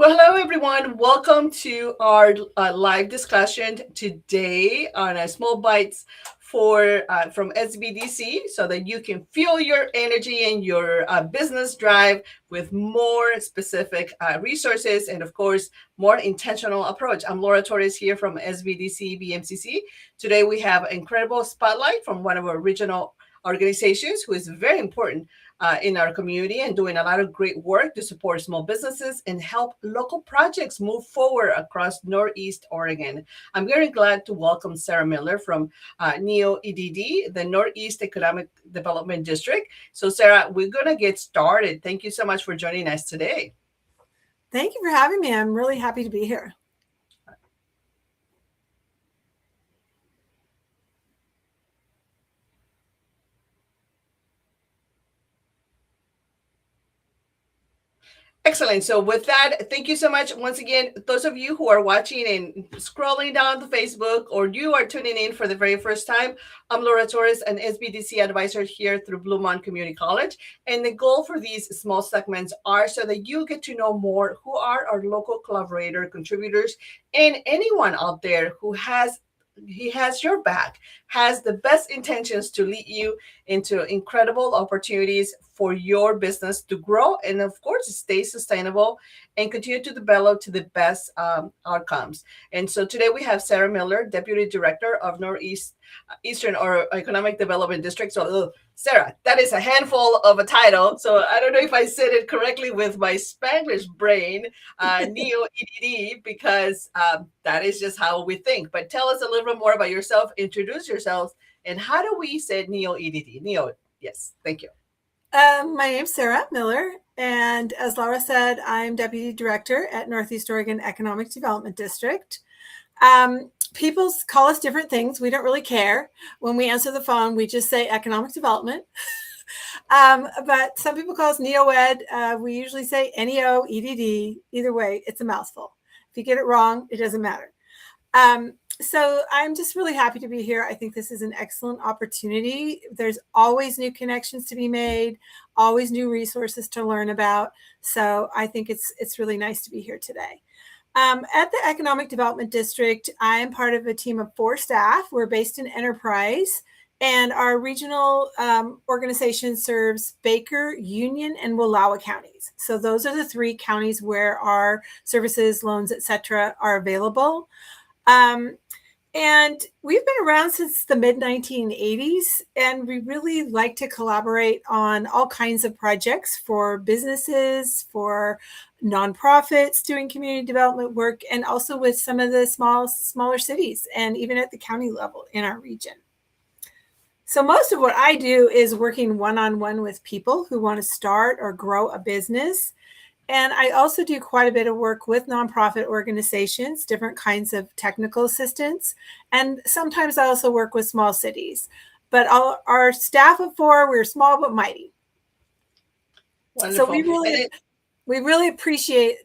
Well, hello everyone. Welcome to our live discussion today on a small bites for from SBDC, so that you can fuel your energy and your business drive with more specific resources and, of course, more intentional approach. I'm Laura Torres here from SBDC BMCC. Today we have an incredible spotlight from one of our regional organizations who is very important in our community and doing a lot of great work to support small businesses and help local projects move forward across Northeast Oregon. I'm very glad to welcome Sara Miller from NEOEDD, the Northeast Economic Development District. So, Sara, we're going to get started. Thank you so much for joining us today. Thank you for having me. I'm really happy to be here. Excellent. So with that, thank you so much. Once again, those of you who are watching and scrolling down the Facebook, or you are tuning in for the very first time, I'm Laura Torres, an SBDC advisor here through Bluemont Community College. And the goal for these small segments are so that you get to know more who are our local collaborator contributors and anyone out there who has your back, has the best intentions to lead you into incredible opportunities for your business to grow and, of course, stay sustainable and continue to develop to the best outcomes. And so today we have Sara Miller, Deputy Director of Eastern or Economic Development District. So, Sara, that is a handful of a title. So I don't know if I said it correctly with my Spanish brain, NEOEDD, because that is just how we think. But tell us a little bit more about yourself, introduce yourselves, and how do we say NEOEDD? Neo, yes, thank you. My name's Sara Miller, and as Laura said, I'm Deputy Director at Northeast Oregon Economic Development District. People call us different things. We don't really care. When we answer the phone, we just say economic development. But some people call us NEOEDD. We usually say NEOEDD. Either way, it's a mouthful. If you get it wrong, it doesn't matter. So I'm just really happy to be here. I think this is an excellent opportunity. There's always new connections to be made, always new resources to learn about. So I think it's really nice to be here today. At the Economic Development District, I am part of a team of 4 staff. We're based in Enterprise, and our regional organization serves Baker, Union, and Wallowa counties. So those are the 3 counties where our services, loans, etc., are available. And we've been around since the mid-1980s, and we really like to collaborate on all kinds of projects for businesses, for nonprofits doing community development work, and also with some of the smaller cities and even at the county level in our region. So most of what I do is working one-on-one with people who want to start or grow a business. And I also do quite a bit of work with nonprofit organizations, different kinds of technical assistance. And sometimes I also work with small cities. But our staff of 4, we're small but mighty. Wonderful. So we really appreciate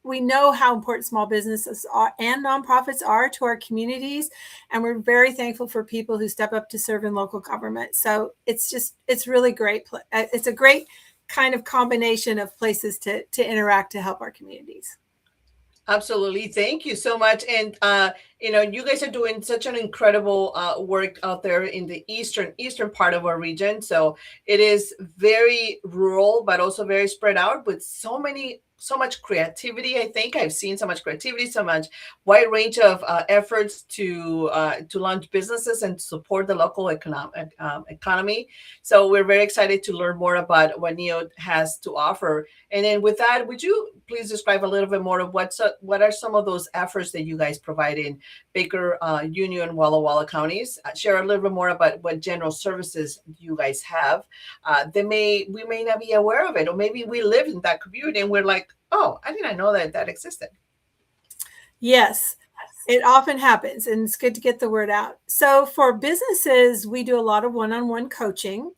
we know how important small businesses are and nonprofits are to our communities. And we're very thankful for people who step up to serve in local government. So it's really great. It's a great kind of combination of places to interact to help our communities. Absolutely. Thank you so much. And, you guys are doing such an incredible work out there in the eastern part of our region. So it is very rural, but also very spread out with so much creativity. I think I've seen so much creativity, so much wide range of efforts to launch businesses and support the local economy. So we're very excited to learn more about what NEO has to offer. And then with that, would you please describe a little bit more of what are some of those efforts that you guys provide in Baker, Union, Wallowa counties? Share a little bit more about what general services you guys have. We may not be aware of it, or maybe we live in that community and we're like, oh, I didn't know that existed. Yes, it often happens, and it's good to get the word out. So for businesses, we do a lot of one-on-one coaching.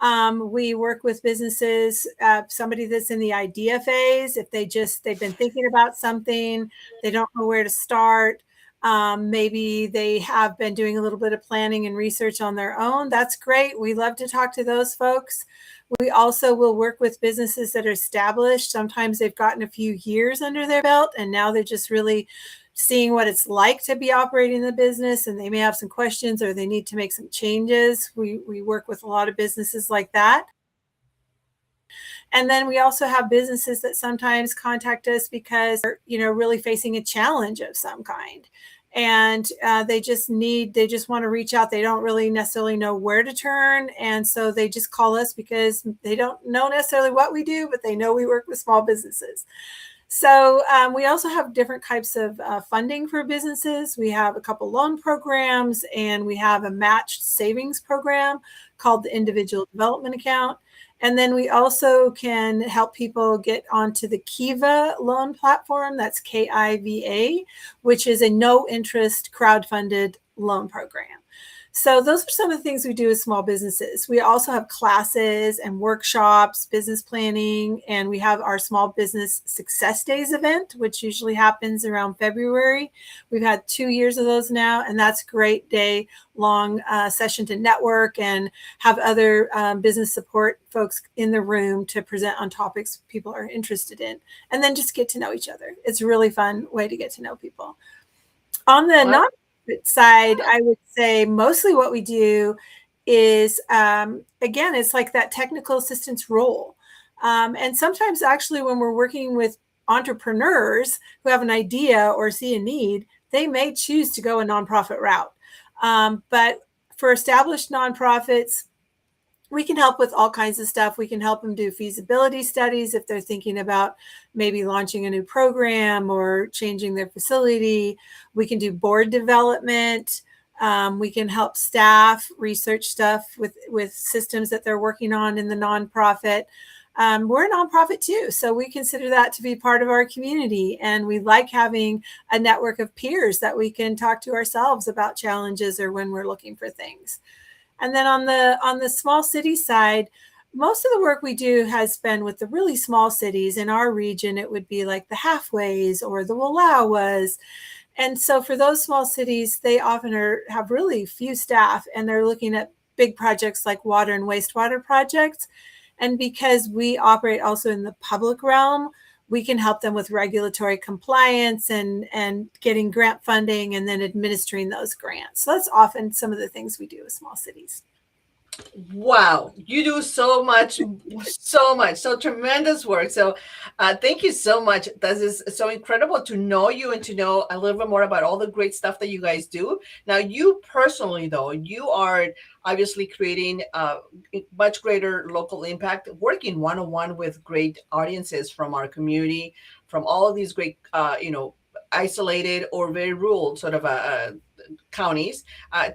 We work with businesses, somebody that's in the idea phase. If they've been thinking about something, they don't know where to start. Maybe they have been doing a little bit of planning and research on their own. That's great. We love to talk to those folks. We also will work with businesses that are established. Sometimes they've gotten a few years under their belt and now they're just really seeing what it's like to be operating the business, and they may have some questions or they need to make some changes. We work with a lot of businesses like that. And then we also have businesses that sometimes contact us because they're, really facing a challenge of some kind. And they just want to reach out. They don't really necessarily know where to turn. And so they just call us because they don't know necessarily what we do, but they know we work with small businesses. So we also have different types of funding for businesses. We have a couple loan programs, and we have a matched savings program called the Individual Development Account. And then we also can help people get onto the Kiva loan platform. That's KIVA, which is a no interest crowdfunded loan program. So those are some of the things we do with small businesses. We also have classes and workshops, business planning, and we have our Small Business Success Days event, which usually happens around February. We've had 2 years of those now, and that's a great day-long session to network and have other business support folks in the room to present on topics people are interested in, and then just get to know each other. It's a really fun way to get to know people. On the side, I would say mostly what we do is, again, it's like that technical assistance role. And sometimes actually when we're working with entrepreneurs who have an idea or see a need, they may choose to go a nonprofit route. But for established nonprofits, we can help with all kinds of stuff. We can help them do feasibility studies if they're thinking about maybe launching a new program or changing their facility. We can do board development. We can help staff research stuff with systems that they're working on in the nonprofit. We're a nonprofit too, so we consider that to be part of our community. And we like having a network of peers that we can talk to ourselves about challenges or when we're looking for things. And then on the small city side, most of the work we do has been with the really small cities. In our region, it would be like the Halfways or the Wallowas. And so for those small cities, they often have really few staff, and they're looking at big projects like water and wastewater projects. And because we operate also in the public realm, we can help them with regulatory compliance and getting grant funding and then administering those grants. So that's often some of the things we do with small cities. Wow, you do so much, so tremendous work. So thank you so much. This is so incredible to know you and to know a little bit more about all the great stuff that you guys do. Now, you personally, though, you are obviously creating much greater local impact, working one-on-one with great audiences from our community, from all of these great, isolated or very rural sort of counties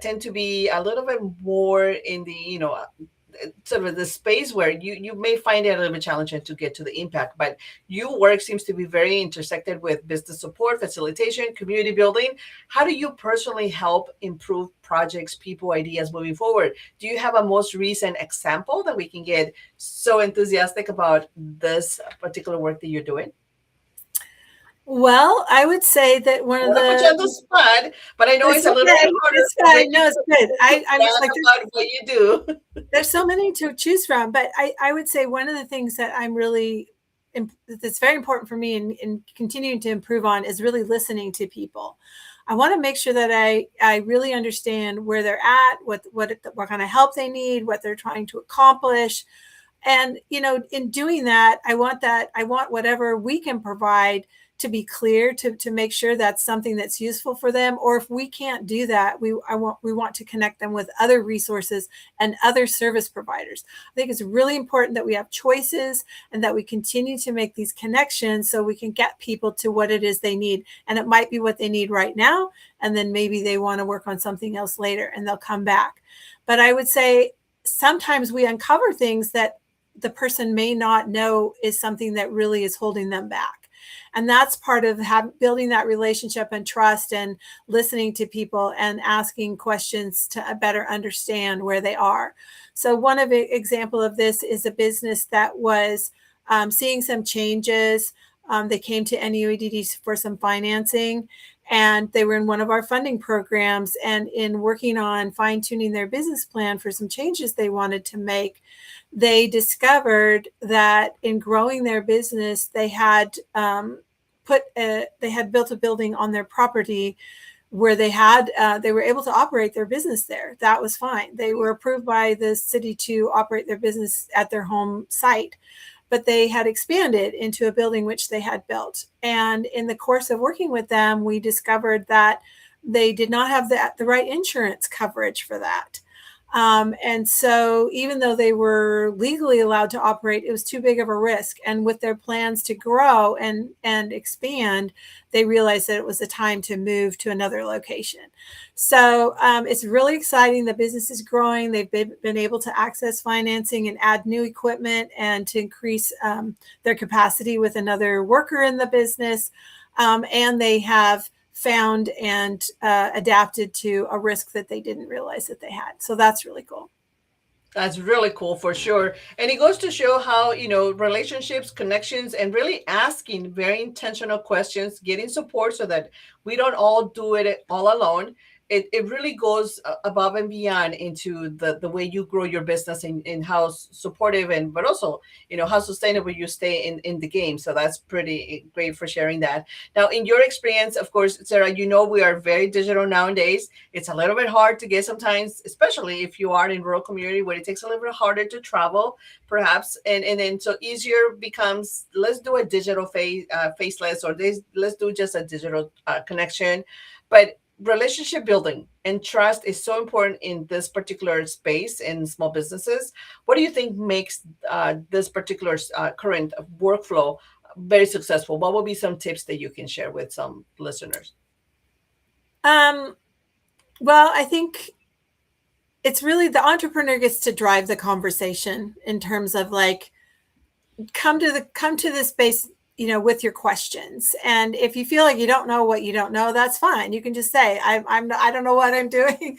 tend to be a little bit more in the, sort of the space where you may find it a little bit challenging to get to the impact, but your work seems to be very intersected with business support, facilitation, community building. How do you personally help improve projects, people, ideas moving forward? Do you have a most recent example that we can get so enthusiastic about this particular work that you're doing? Well, I would say that one of the put you on the spot, but I know it's a little bit harder. It's fine. No, it's good. I'm just like about what you do. There's so many to choose from, but I would say one of the things that that's very important for me in continuing to improve on is really listening to people. I want to make sure that I really understand where they're at, what kind of help they need, what they're trying to accomplish. And, in doing that, I want whatever we can provide to be clear, to make sure that's something that's useful for them. Or if we can't do that, we want to connect them with other resources and other service providers. I think it's really important that we have choices and that we continue to make these connections so we can get people to what it is they need. And it might be what they need right now, and then maybe they want to work on something else later and they'll come back. But I would say sometimes we uncover things that the person may not know is something that really is holding them back. And that's part of building that relationship and trust and listening to people and asking questions to better understand where they are. So one of the example of this is a business that was seeing some changes. They came to NEOEDD for some financing, and they were in one of our funding programs. And in working on fine-tuning their business plan for some changes they wanted to make, they discovered that in growing their business, they had built a building on their property where they were able to operate their business there. That was fine. They were approved by the city to operate their business at their home site, but they had expanded into a building which they had built. And in the course of working with them, we discovered that they did not have the right insurance coverage for that. And so even though they were legally allowed to operate, it was too big of a risk. And with their plans to grow and expand, they realized that it was the time to move to another location. So it's really exciting. The business is growing. They've been able to access financing and add new equipment and to increase their capacity with another worker in the business. And they have found and adapted to a risk that they didn't realize that they had. So that's really cool. That's really cool for sure. And it goes to show how, relationships, connections, and really asking very intentional questions, getting support so that we don't all do it all alone. It really goes above and beyond into the way you grow your business and how supportive and but also how sustainable you stay in the game. So that's pretty great for sharing that. Now, in your experience, of course, Sarah, we are very digital nowadays. It's a little bit hard to get sometimes, especially if you are in rural community where it takes a little bit harder to travel, perhaps, and then so easier becomes, let's do a digital faceless, or let's do just a digital connection. But relationship building and trust is so important in this particular space in small businesses. What do you think makes this particular current workflow very successful? What will be some tips that you can share with some listeners? Well, I think it's really the entrepreneur gets to drive the conversation in terms of like, come to the space, with your questions. And if you feel like you don't know what you don't know, that's fine. You can just say, I don't know what I'm doing.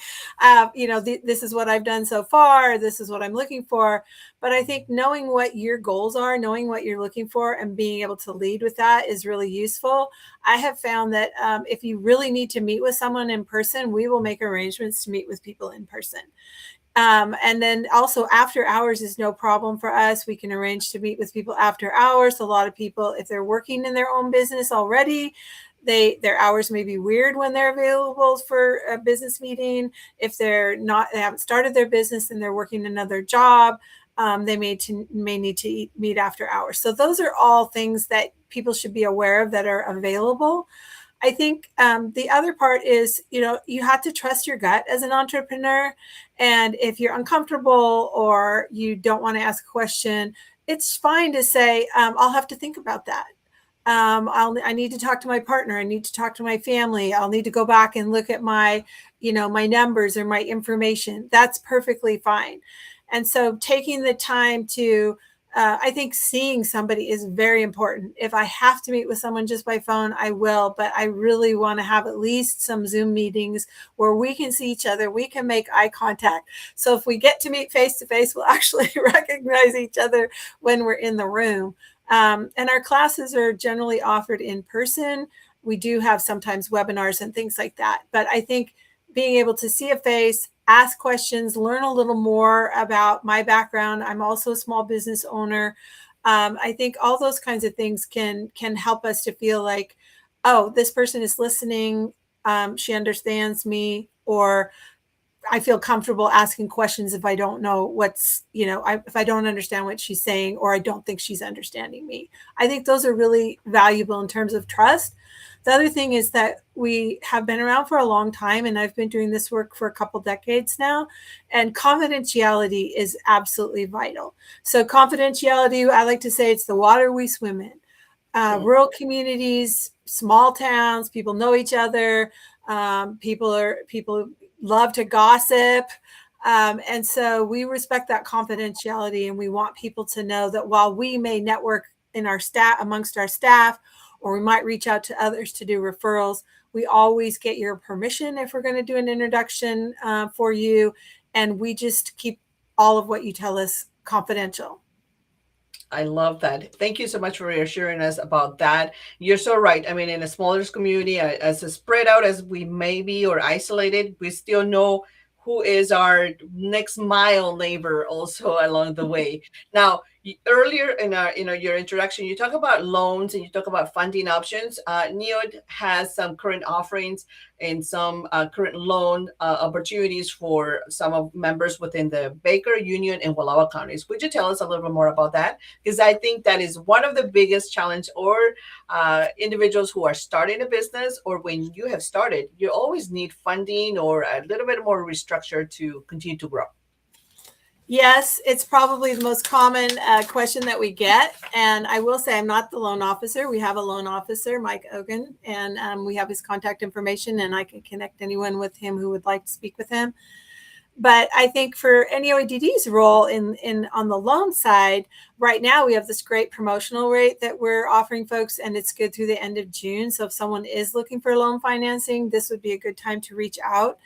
This is what I've done so far. This is what I'm looking for. But I think knowing what your goals are, knowing what you're looking for, and being able to lead with that is really useful. I have found that if you really need to meet with someone in person, we will make arrangements to meet with people in person. And then also after hours is no problem for us. We can arrange to meet with people after hours. A lot of people, if they're working in their own business already, their hours may be weird when they're available for a business meeting. If they haven't started their business and they're working another job, they may need to meet after hours. So those are all things that people should be aware of that are available. I think the other part is, you have to trust your gut as an entrepreneur. And if you're uncomfortable or you don't want to ask a question, it's fine to say, I'll have to think about that. I need to talk to my partner. I need to talk to my family. I'll need to go back and look at my numbers or my information. That's perfectly fine. And so taking the time to I think seeing somebody is very important. If I have to meet with someone just by phone, I will, but I really want to have at least some Zoom meetings where we can see each other, we can make eye contact. So if we get to meet face to face, we'll actually recognize each other when we're in the room. And our classes are generally offered in person. We do have sometimes webinars and things like that. But I think being able to see a face, ask questions, learn a little more about my background. I'm also a small business owner. I think all those kinds of things can help us to feel like, oh, this person is listening. She understands me, or I feel comfortable asking questions if I don't know if I don't understand what she's saying, or I don't think she's understanding me. I think those are really valuable in terms of trust. The other thing is that we have been around for a long time, and I've been doing this work for a couple decades now, and confidentiality is absolutely vital. So confidentiality, I like to say, it's the water we swim in. Rural communities, small towns, people know each other. People love to gossip. And so we respect that confidentiality, and we want people to know that while we may network amongst our staff, or we might reach out to others to do referrals, we always get your permission if we're going to do an introduction for you. And we just keep all of what you tell us confidential. I love that. Thank you so much for reassuring us about that. You're so right. I mean, in a smaller community, as spread out as we may be or isolated, we still know who is our next mile neighbor also along the way. Now, earlier in our, your introduction, you talk about loans and you talk about funding options. NEOD has some current offerings and some current loan opportunities for some of members within the Baker, Union, and Wallowa counties. Would you tell us a little bit more about that? Because I think that is one of the biggest challenge, or individuals who are starting a business, or when you have started, you always need funding or a little bit more restructure to continue to grow. Yes, it's probably the most common question that we get. And I will say I'm not the loan officer. We have a loan officer, Mike Ogan, and we have his contact information, and I can connect anyone with him who would like to speak with him. But I think for NEOEDD's role in on the loan side, right now we have this great promotional rate that we're offering folks, and it's good through the end of June. So if someone is looking for loan financing, this would be a good time to reach out.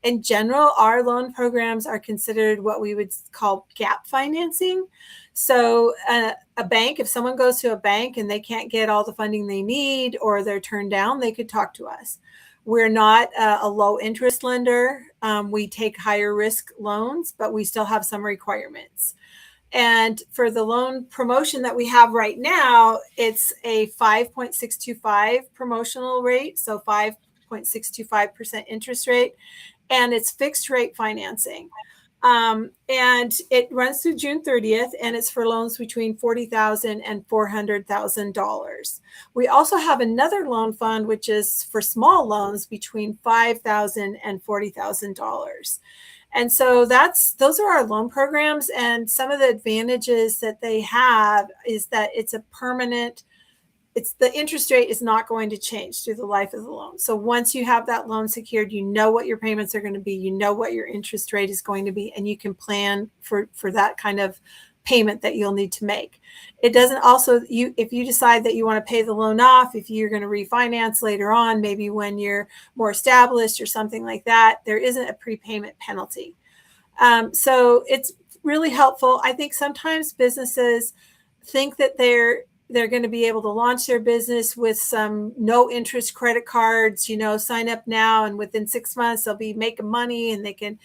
In general, our loan programs are considered what we would call gap financing. So a bank, if someone goes to a bank and they can't get all the funding they need or they're turned down, they could talk to us. We're not a low interest lender. We take higher risk loans, but we still have some requirements. And for the loan promotion that we have right now, it's a 5.625 promotional rate, so 5.625% interest rate, and it's fixed rate financing. And it runs through June 30th, and it's for loans between $40,000 and $400,000. We also have another loan fund, which is for small loans between $5,000 and $40,000. And so those are our loan programs. And some of the advantages that they have is that it's a permanent, the interest rate is not going to change through the life of the loan. So once you have that loan secured, you know what your payments are going to be, you know what your interest rate is going to be, and you can plan for that kind of payment that you'll need to make. It doesn't also, if you decide that you want to pay the loan off, if you're going to refinance later on, maybe when you're more established or something like that, there isn't a prepayment penalty. So it's really helpful. I think sometimes businesses think that they're going to be able to launch their business with some no interest credit cards, sign up now and within 6 months they'll be making money and they can,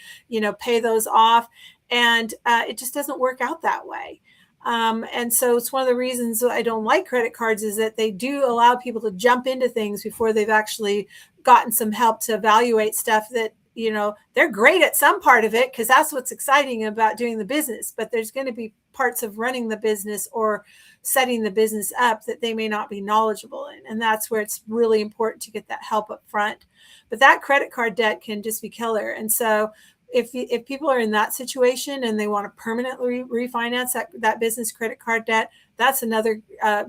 pay those off. And it just doesn't work out that way. And so it's one of the reasons I don't like credit cards is that they do allow people to jump into things before they've actually gotten some help to evaluate stuff that, they're great at some part of it because that's what's exciting about doing the business. But there's going to be parts of running the business or setting the business up that they may not be knowledgeable in. And that's where it's really important to get that help up front. But that credit card debt can just be killer. And so if people are in that situation and they want to permanently refinance that business credit card debt, that's another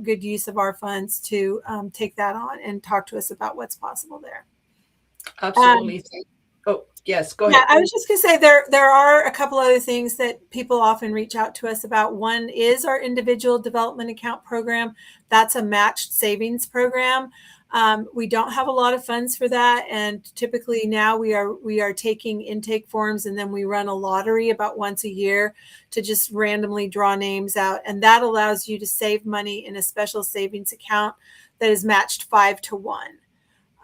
good use of our funds to take that on and talk to us about what's possible there. Absolutely. Oh, yes, go ahead. Yeah, I was just going to say there are a couple other things that people often reach out to us about. One is our individual development account program. That's a matched savings program. We don't have a lot of funds for that. And typically now we are taking intake forms, and then we run a lottery about once a year to just randomly draw names out. And that allows you to save money in a special savings account that is matched 5 to 1.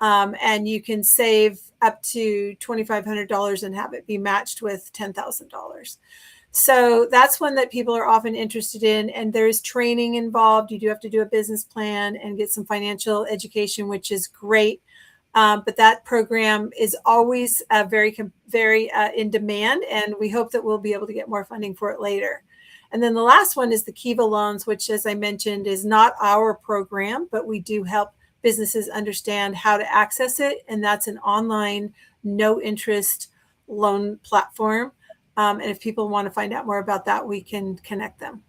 And you can save up to $2,500 and have it be matched with $10,000. So that's one that people are often interested in. And there's training involved. You do have to do a business plan and get some financial education, which is great. But that program is always very in demand. And we hope that we'll be able to get more funding for it later. And then the last one is the Kiva loans, which, as I mentioned, is not our program, but we do help businesses understand how to access it. And that's an online, no interest loan platform. And if people want to find out more about that, we can connect them.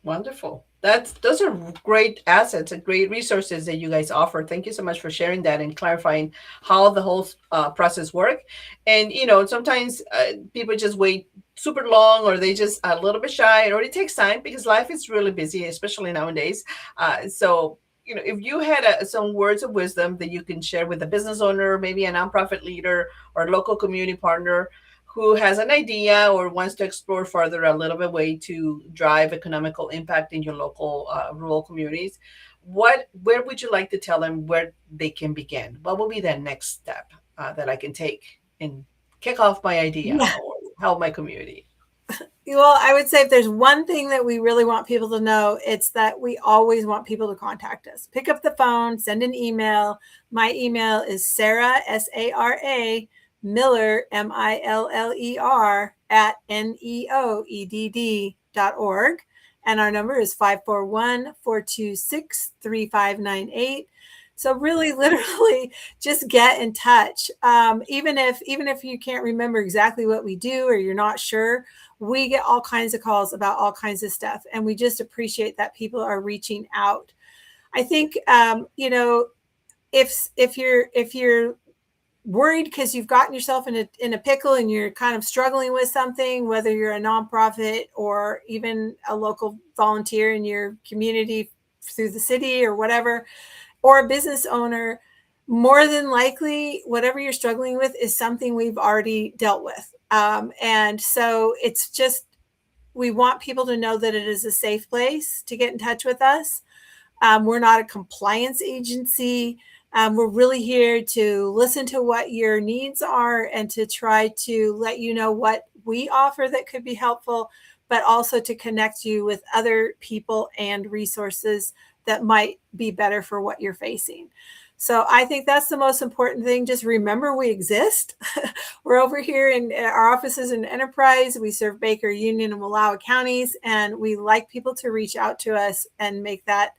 Wonderful. Those are great assets and great resources that you guys offer. Thank you so much for sharing that and clarifying how the whole process works. And, sometimes people just wait super long, or they just a little bit shy, or it takes time because life is really busy, especially nowadays. So if you had some words of wisdom that you can share with a business owner, maybe a nonprofit leader or a local community partner who has an idea or wants to explore further a little bit way to drive economical impact in your local rural communities, where would you like to tell them where they can begin? What will be the next step that I can take and kick off my idea Yeah. or help my community? Well, I would say if there's one thing that we really want people to know, it's that we always want people to contact us. Pick up the phone, send an email. My email is Sara, Sara, Miller, Miller, at NEOEDD.org. And our number is 541-426-3598. So really, literally, just get in touch. Even if you can't remember exactly what we do or you're not sure, we get all kinds of calls about all kinds of stuff, and we just appreciate that people are reaching out. I think if you're worried because you've gotten yourself in a pickle and you're kind of struggling with something, whether you're a nonprofit or even a local volunteer in your community through the city or whatever, or a business owner, more than likely, whatever you're struggling with is something we've already dealt with. And so it's just, we want people to know that it is a safe place to get in touch with us. We're not a compliance agency. We're really here to listen to what your needs are and to try to let you know what we offer that could be helpful, but also to connect you with other people and resources that might be better for what you're facing. So I think that's the most important thing. Just remember we exist. We're over here in our offices in Enterprise. We serve Baker, Union, and Wallowa counties, and we like people to reach out to us and make that,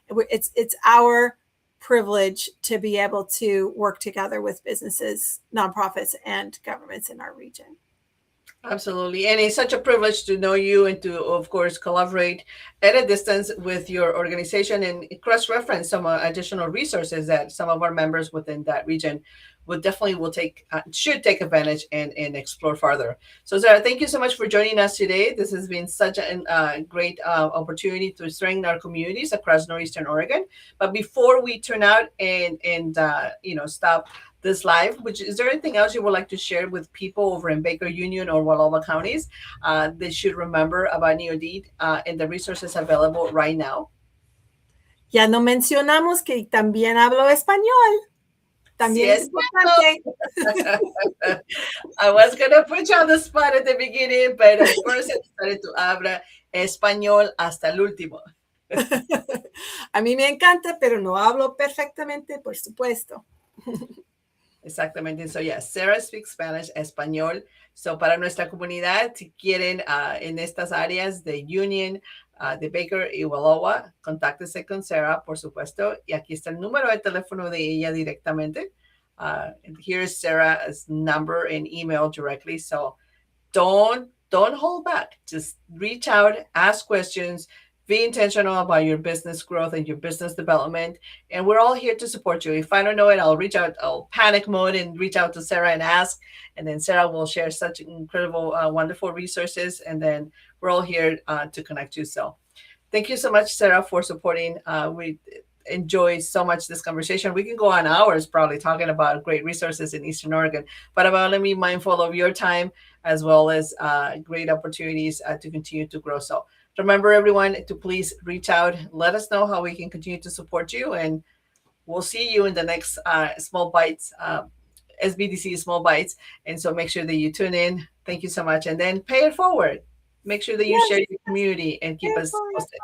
it's our privilege to be able to work together with businesses, nonprofits, and governments in our region. Absolutely. And it's such a privilege to know you and to, of course, collaborate at a distance with your organization and cross reference some additional resources that some of our members within that region would definitely should take advantage and explore further. So, Sarah, thank you so much for joining us today. This has been such a great opportunity to strengthen our communities across Northeastern Oregon. But before we turn out and stop this live, which is there anything else you would like to share with people over in Baker Union or Wallowa counties they should remember about NEOEDD and the resources available right now? Ya no mencionamos que también hablo español. También es importante. I was going to put you on the spot at the beginning, but of course I decided to hablar español hasta el último. A mí me encanta, pero no hablo perfectamente, por supuesto. Exactamente. So, yes, Sarah speaks Spanish, español. So, para nuestra comunidad, si quieren en estas áreas de Union, de Baker y Wallowa, contáctese con Sarah, por supuesto. Y aquí está el número de teléfono de ella directamente. And here's Sarah's number and email directly. So, don't hold back. Just reach out, ask questions. Be intentional about your business growth and your business development. And we're all here to support you. If I don't know it, I'll reach out, I'll panic mode and reach out to Sarah and ask. And then Sarah will share such incredible, wonderful resources. And then we're all here to connect you. So thank you so much, Sarah, for supporting. We enjoy so much this conversation. We can go on hours probably talking about great resources in Eastern Oregon, but I want to be mindful of your time as well as great opportunities to continue to grow. So remember, everyone, to please reach out. Let us know how we can continue to support you. And we'll see you in the next Small Bites, SBDC Small Bites. And so make sure that you tune in. Thank you so much. And then pay it forward. Make sure that you share your community and keep us posted.